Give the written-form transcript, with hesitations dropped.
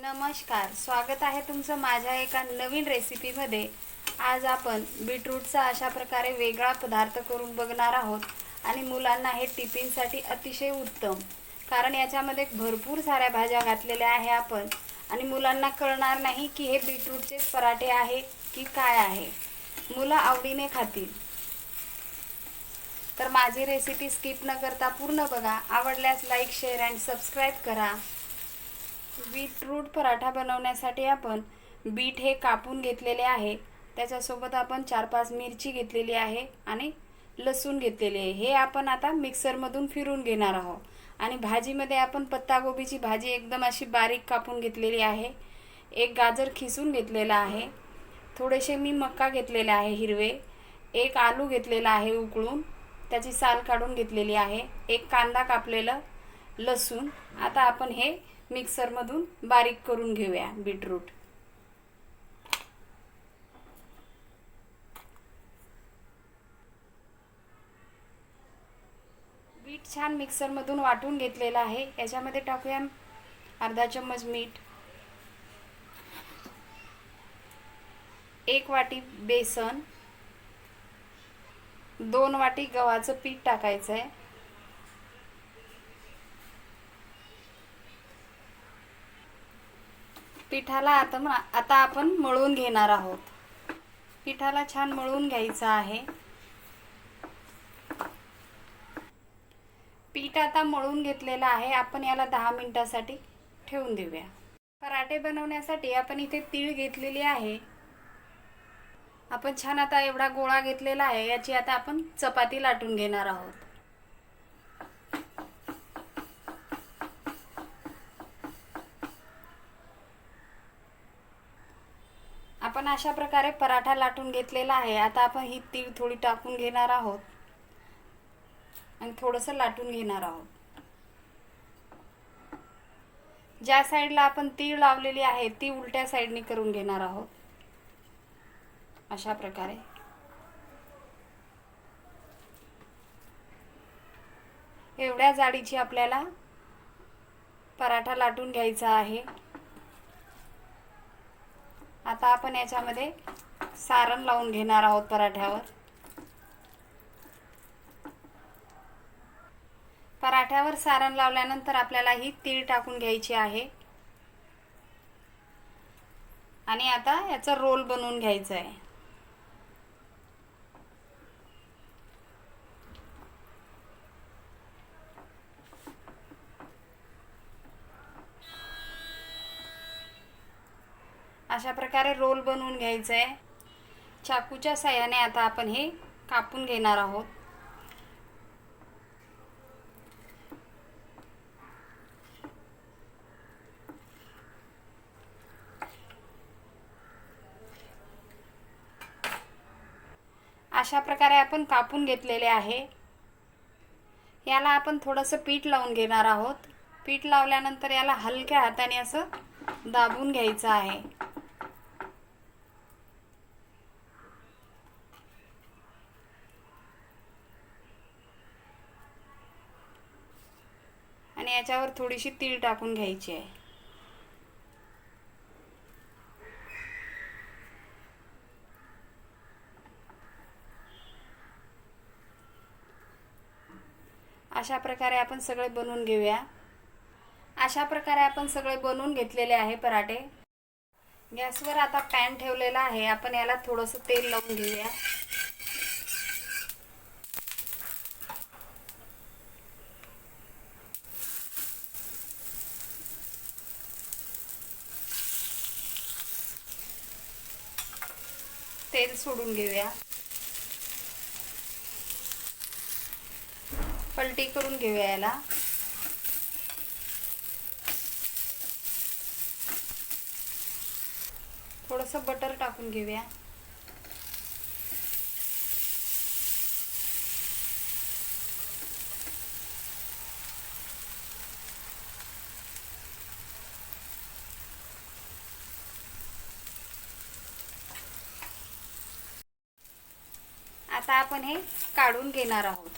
नमस्कार, स्वागत आहे तुमचं माझ्या एका नवीन रेसिपीमध्ये। आज आपण बीटरूटचा अशा प्रकारे वेगळा पदार्थ करून बघणार आहोत आणि मुलांना हे टिफिनसाठी अतिशय उत्तम, कारण याच्यामध्ये भरपूर साऱ्या भाज्या घातलेल्या आहे आपण आणि मुलांना कळणार नाही की हे बीटरूटचे पराठे आहे की काय आहे। मुलं आवडीने खातील। तर माझी रेसिपी स्किप न करता पूर्ण बघा। आवडल्यास लाईक, शेअर अँड सबस्क्राईब करा। बीटरूट पराठा बनवण्यासाठी आपण बीट हे कापून घेतलेले आहे। त्याच्यासोबत आपण 4-5 मिरची घेतलेली आहे आणि लसूण घेतलेले आहे। हे आपण आता मिक्सरमधून फिरून घेणार आहोत। आणि भाजीमध्ये आपण पत्तागोबीची भाजी एकदम अशी बारीक कापून घेतलेली आहे। एक गाजर खिसून घेतलेला आहे। थोडेसे मी मका घेतलेले आहे हिरवे। एक आलू घेतलेला आहे उकळून, त्याची साल काढून घेतलेली आहे। एक कांदा कापलेला, लसूण। आता आपण हे मिक्सरमधून बारीक करून घेऊया बीटरूट। बीट छान मिक्सरमधून वाटून घेतलेला आहे। याच्यामध्ये टाकूया अर्धा चम्मच मीठ, 1 वाटी बेसन, 2 वाटी गव्हाचं पीठ टाकायचं आहे। पिठाला आता आपण मळून घेणार आहोत। पिठाला छान मळून घ्यायचं आहे। पीठ आता मळून घेतलेलं आहे। आपण याला 10 मिनिटांसाठी ठेवून देऊया। पराठे बनवण्यासाठी आपण इथे तीळ घेतलेली आहे। आपण छान आता एवढा गोळा घेतलेला आहे। याची आता आपण चपाती लाटून घेणार आहोत। आपण अशा प्रकारे पराठा लाटून घेतलेला आहे। आता आपण ही तीळ थोडी टाकून घेणार आहोत आणि थोडंसं लाटून घेणार आहोत। ज्या साईडला आपण तीळ लावलेली आहे ती उलट्या साईडने करून घेणार आहोत। अशा प्रकारे एवढ्या जाडीची आपल्याला पराठा लाटून घ्यायचा आहे। आता आपण याच्यामध्ये सारण लावून घेणार आहोत पराठ्यावर। पराठ्यावर सारण लावल्यानंतर आपल्याला ही तीळ टाकून घ्यायची आहे आणि आता याचा रोल बनवून घ्यायचा आहे। अशा प्रकारे रोल बनवून घ्यायचा आहे। चाकूच्या साहाय्याने आता आपण हे कापून घेणार आहोत। अशा प्रकारे आपण कापून घेतलेले आहे। याला आपण थोडंसं पीठ लावून घेणार आहोत। पीठ लावल्यानंतर याला हलक्या हाताने असं दाबून घ्यायचं आहे। आणि याच्यावर थोडीशी तीळ टाकून घ्यायची आहे। अशा प्रकारे आपण सगळे बनवून घेऊया। अशा प्रकारे आपण सगळे बनवून घेतलेले आहे पराठे। गॅसवर आता पॅन ठेवलेला आहे। आपण याला थोडंसं तेल लावून घेऊया। तेल सोडून घेऊया। पलटी करून घेऊया याला। थोडंसं बटर टाकून घेऊया। आता आपण हे काढून घेणार आहोत।